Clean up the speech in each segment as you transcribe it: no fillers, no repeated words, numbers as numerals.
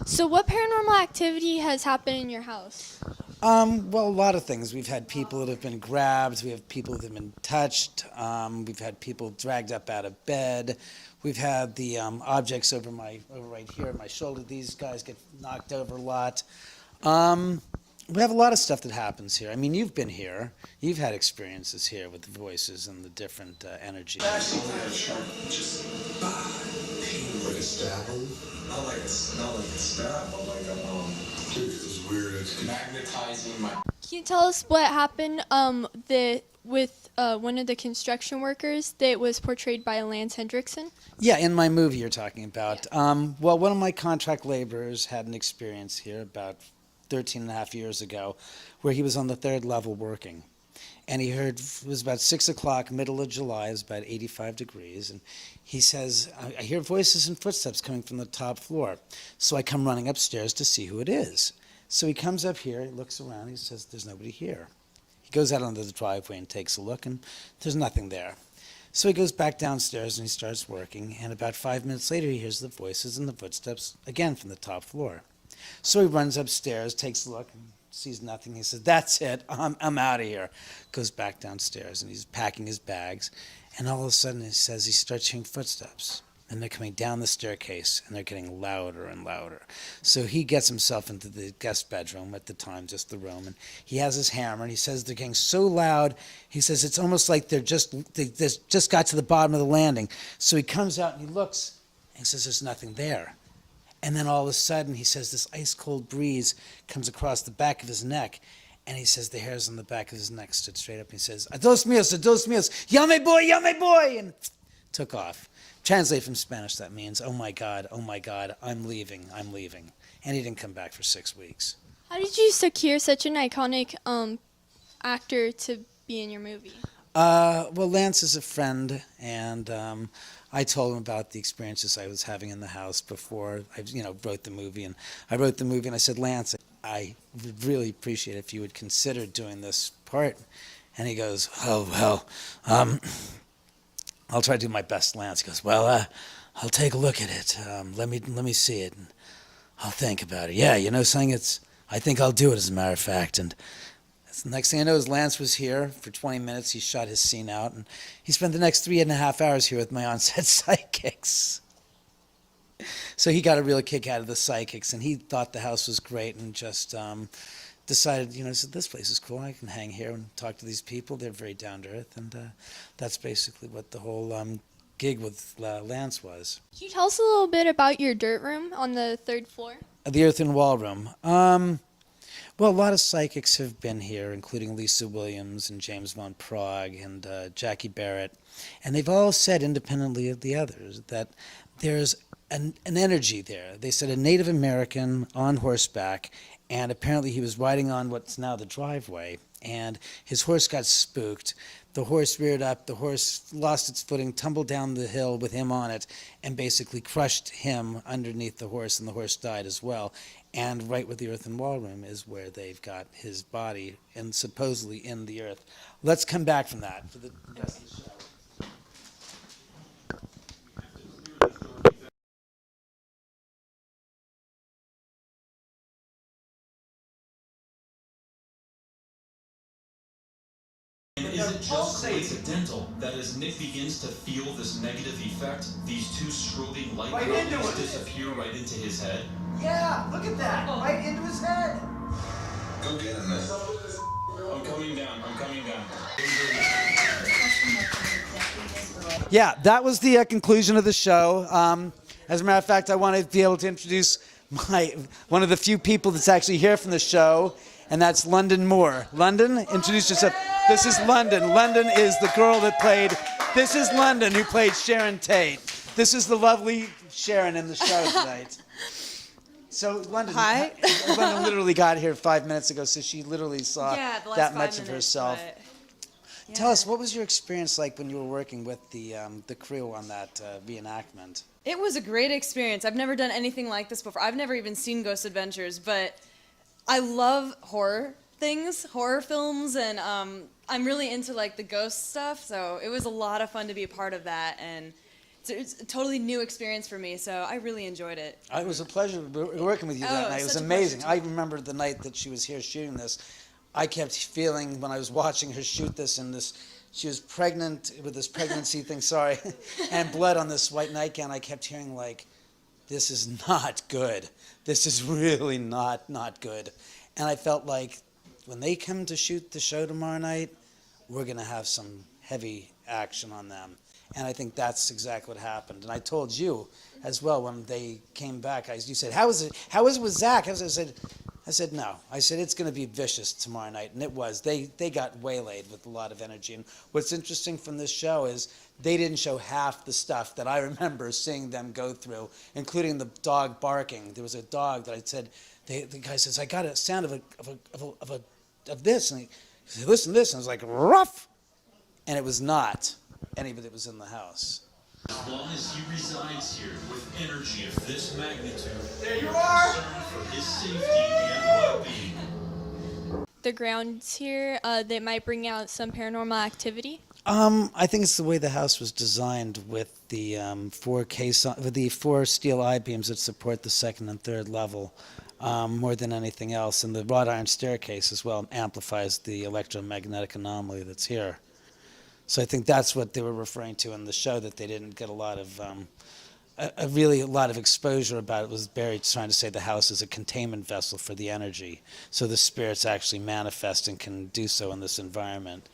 So what paranormal activity has happened in your house? Well, a lot of things. We've had people that have been grabbed. We have people that have been touched. We've had people dragged up out of bed. We've had the objects over right here at my shoulder. These guys get knocked over a lot. Um, we have a lot of stuff that happens here. I mean, you've been here. You've had experiences here with the voices and the different energies. Just pain like a stabbing. Not like a stab, but like dude, it was weird. It's magnetizing my. Can you tell us what happened with one of the construction workers that was portrayed by Lance Hendrickson? Yeah, in my movie you're talking about. Well, one of my contract laborers had an experience here about 13 and a half years ago where he was on the third level working. And he heard, it was about 6 o'clock, middle of July, it was about 85 degrees. And he says, I hear voices and footsteps coming from the top floor. So I come running upstairs to see who it is. So he comes up here, he looks around, he says, there's nobody here. He goes out onto the driveway and takes a look, and there's nothing there. So he goes back downstairs and he starts working, and about 5 minutes later he hears the voices and the footsteps again from the top floor. So he runs upstairs, takes a look, and sees nothing. He says, that's it, I'm out of here. Goes back downstairs and he's packing his bags, and all of a sudden he says he starts hearing footsteps. And they're coming down the staircase, and they're getting louder and louder. So he gets himself into the guest bedroom, at the time just the room, and he has his hammer, and he says they're getting so loud, he says it's almost like they just got to the bottom of the landing. So he comes out and he looks, and he says there's nothing there. And then all of a sudden, he says this ice-cold breeze comes across the back of his neck, and he says the hairs on the back of his neck stood straight up, and he says, adios míos, llame boy, and took off. Translate from Spanish, that means, oh my God, I'm leaving. And he didn't come back for 6 weeks. How did you secure such an iconic actor to be in your movie? Well, Lance is a friend, and I told him about the experiences I was having in the house before I, wrote the movie. And I wrote the movie, and I said, Lance, I would really appreciate it if you would consider doing this part. And he goes, oh, well, I'll try to do my best, Lance. He goes, well, I'll take a look at it. Let me see it, and I'll think about it. Yeah, something, I think I'll do it, as a matter of fact. And the next thing I know is Lance was here for 20 minutes. He shot his scene out, and he spent the next 3.5 hours here with my on-set psychics. So he got a real kick out of the psychics, and he thought the house was great, and just decided, said, this place is cool. I can hang here and talk to these people. They're very down to earth, and that's basically what the whole gig with Lance was. Can you tell us a little bit about your dirt room on the 3rd floor? The earthen wall room. Well, a lot of psychics have been here, including Lisa Williams and James Von Prague and Jackie Barrett, and they've all said, independently of the others, that there's an energy there. They said a Native American on horseback, and apparently he was riding on what's now the driveway, and his horse got spooked. The horse reared up, the horse lost its footing, tumbled down the hill with him on it, and basically crushed him underneath the horse, and the horse died as well. And right where the earthen wall room is where they've got his body, and supposedly in the earth. Let's come back from that for the rest of the show. Is it just coincidental that as Nick begins to feel this negative effect, these two strobing light bulbs disappear right into his head? Yeah, look at that, right into his head. Go get him, man. I'm coming down. Yeah, that was the conclusion of the show. As a matter of fact, I want to be able to introduce one of the few people that's actually here from the show, and that's London Moore. London, introduce yourself. This is London. London is the girl that played, this is London who played Sharon Tate. This is the lovely Sharon in the show tonight. So London, Hi. London literally got here 5 minutes ago, so she literally saw that much of herself. Yeah. Tell us, what was your experience like when you were working with the crew on that reenactment? It was a great experience. I've never done anything like this before. I've never even seen Ghost Adventures, but I love horror things, horror films, and I'm really into like the ghost stuff, so it was a lot of fun to be a part of that. And it's a totally new experience for me. So I really enjoyed it. It was a pleasure working with you that Oh, night. It was such a amazing. pleasure, I remember the night that she was here shooting this. I kept feeling when I was watching her shoot this, and she was pregnant with this pregnancy thing, sorry, and blood on this white nightgown. I kept hearing like, this is not good. This is really not good. And I felt like when they come to shoot the show tomorrow night, we're going to have some heavy action on them. And I think that's exactly what happened. And I told you as well when they came back. You said, "How was it? How was it with Zach?" I said, "No." I said, "It's going to be vicious tomorrow night," and it was. They got waylaid with a lot of energy. And what's interesting from this show is they didn't show half the stuff that I remember seeing them go through, including the dog barking. There was a dog that I said, the guy says, "I got a sound of this," and he said, "Listen to this," and I was like, "Ruff," and it was not anybody that was in the house. As long as he resides here with energy of this magnitude, there you are! concerned for his safety and well-being. The grounds here that might bring out some paranormal activity. I think it's the way the house was designed with the with the 4 steel I-beams that support the second and third level, more than anything else, and the wrought iron staircase as well amplifies the electromagnetic anomaly that's here. So I think that's what they were referring to in the show, that they didn't get a lot of a lot of exposure about it. Was Barry trying to say the house is a containment vessel for the energy, so the spirits actually manifest and can do so in this environment.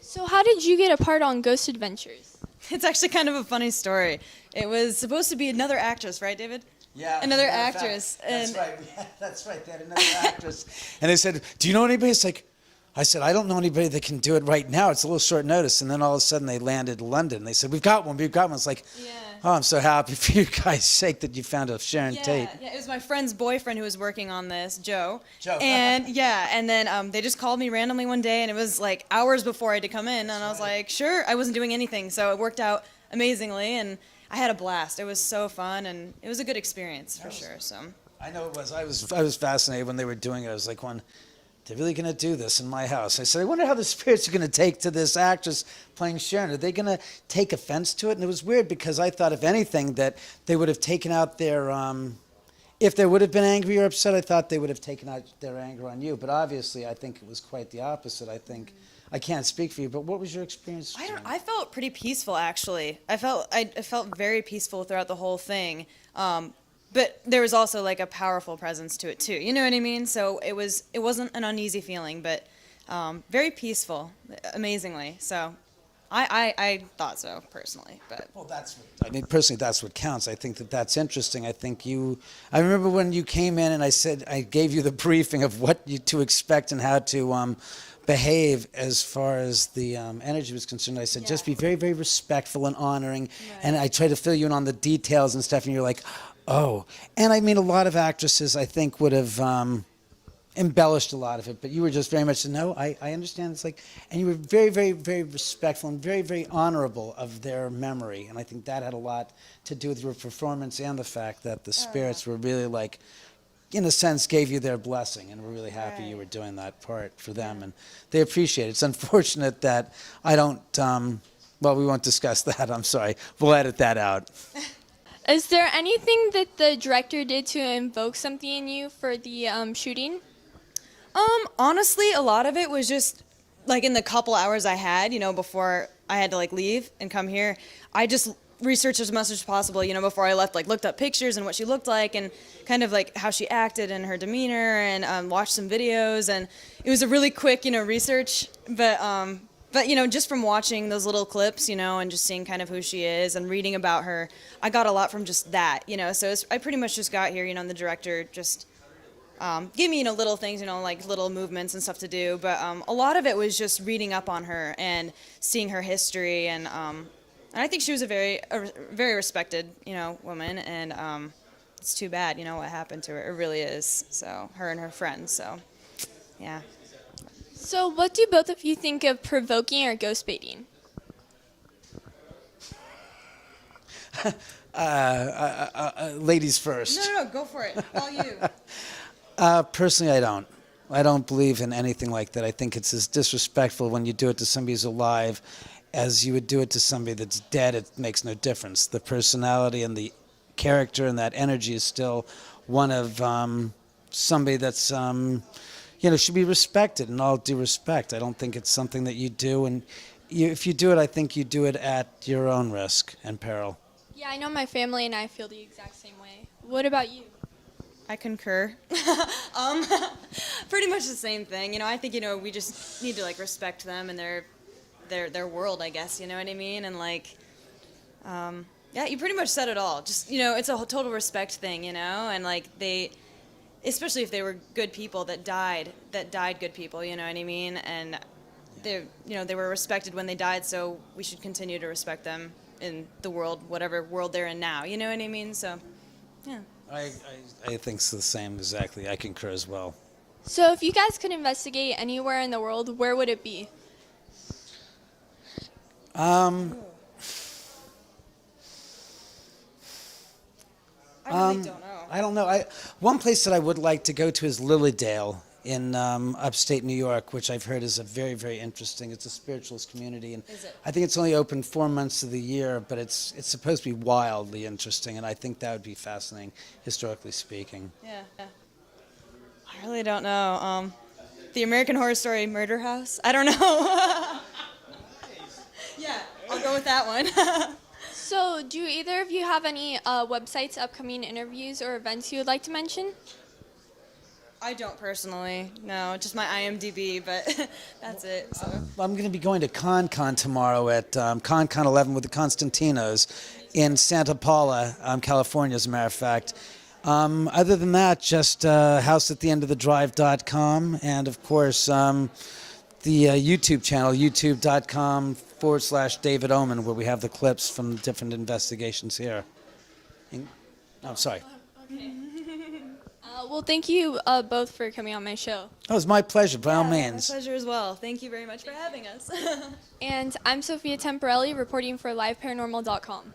So how did you get a part on Ghost Adventures? It's actually kind of a funny story. It was supposed to be another actress, right, David? Yeah, Another as a matter of actress, fact, that's and- right. Yeah, that's right. They had another actress, and they said, "Do you know anybody?" It's like, I said, "I don't know anybody that can do it right now. It's a little short notice." And then all of a sudden, they landed in London. They said, "We've got one. We've got one." It's like, Yeah. oh, I'm so happy for you guys' sake that you found a Sharon Tate. Yeah, it was my friend's boyfriend who was working on this, Joe. Joe. And yeah, and then they just called me randomly one day, and it was like hours before I had to come in, and I was like, sure. I wasn't doing anything, so it worked out amazingly, and I had a blast. It was so fun, and it was a good experience for sure. So I know it was. I was fascinated when they were doing it. I was like, they're really going to do this in my house. I said, I wonder how the spirits are going to take to this actress playing Sharon. Are they going to take offense to it? And it was weird because I thought, if anything, that they would have taken out their, if they would have been angry or upset, I thought they would have taken out their anger on you. But obviously, I think it was quite the opposite. I think, I can't speak for you, but what was your experience? I felt pretty peaceful actually. I felt very peaceful throughout the whole thing. But there was also like a powerful presence to it too. You know what I mean? So it wasn't an uneasy feeling, but very peaceful, amazingly. So I thought so personally, but Well, personally, that's what counts. I think that's interesting. I remember when you came in and I gave you the briefing of what to expect and how to behave as far as the energy was concerned. I said, just be very, very respectful and honoring. Right. And I tried to fill you in on the details and stuff, and you're like, oh. And I mean, a lot of actresses, I think, would have embellished a lot of it, but you were just very much, no, I understand. It's like, and you were very, very, very respectful and very, very honorable of their memory. And I think that had a lot to do with your performance and the fact that the spirits were really like, in a sense, gave you their blessing, and we're really happy you were doing that part for them, and they appreciate it. It's unfortunate that I don't, well, we won't discuss that, I'm sorry. We'll edit that out. Is there anything that the director did to invoke something in you for the shooting? honestly, a lot of it was just like in the couple hours I had, before I had to like leave and come here. I just researched as much as possible, before I left, like looked up pictures and what she looked like and kind of like how she acted and her demeanor, and watched some videos, and it was a really quick, research, but just from watching those little clips, and just seeing kind of who she is and reading about her, I got a lot from just that, so I pretty much just got here, and the director just gave me, little things, like little movements and stuff to do, but a lot of it was just reading up on her and seeing her history, and I think she was a very respected, woman, and it's too bad, what happened to her. It really is. So her and her friends. So, yeah. So what do both of you think of provoking or ghost baiting? Ladies first. No, go for it. All you. Personally, I don't. I don't believe in anything like that. I think it's as disrespectful when you do it to somebody who's alive, as you would do it to somebody that's dead. It makes no difference. The personality and the character and that energy is still one of somebody that's should be respected in all due respect. I don't think it's something that you do, and if you do it, I think you do it at your own risk and peril. Yeah, I know my family and I feel the exact same way. What about you? I concur. Pretty much the same thing. I think we just need to respect them and their world, I guess. You know what I mean? And yeah, you pretty much said it all. Just it's a total respect thing. And they, especially if they were good people that died good people. You know what I mean? And they were respected when they died, so we should continue to respect them in the world, whatever world they're in now. You know what I mean? So, yeah. I think it's the same exactly. I concur as well. So if you guys could investigate anywhere in the world, where would it be? I really don't know. I don't know. One place that I would like to go to is Lilydale in upstate New York, which I've heard is a very, very interesting. It's a spiritualist community, and Is it? I think it's only open 4 months of the year, but it's supposed to be wildly interesting, and I think that would be fascinating, historically speaking. Yeah. I really don't know. The American Horror Story Murder House? I don't know. Yeah, I'll go with that one. So do either of you have any websites, upcoming interviews, or events you would like to mention? I don't personally. No, just my IMDb, but that's it. So. I'm going to be going to ConCon tomorrow at ConCon 11 with the Constantinos in Santa Paula, California, as a matter of fact. Other than that, just houseattheendofthedrive.com, and of course the YouTube channel, youtube.com/David Oman, where we have the clips from different investigations here. I'm sorry. Well, thank you both for coming on my show. Oh, it was my pleasure, by all My means. pleasure as well. Thank you very much for having us. And I'm Sophia Temporelli, reporting for LiveParanormal.com.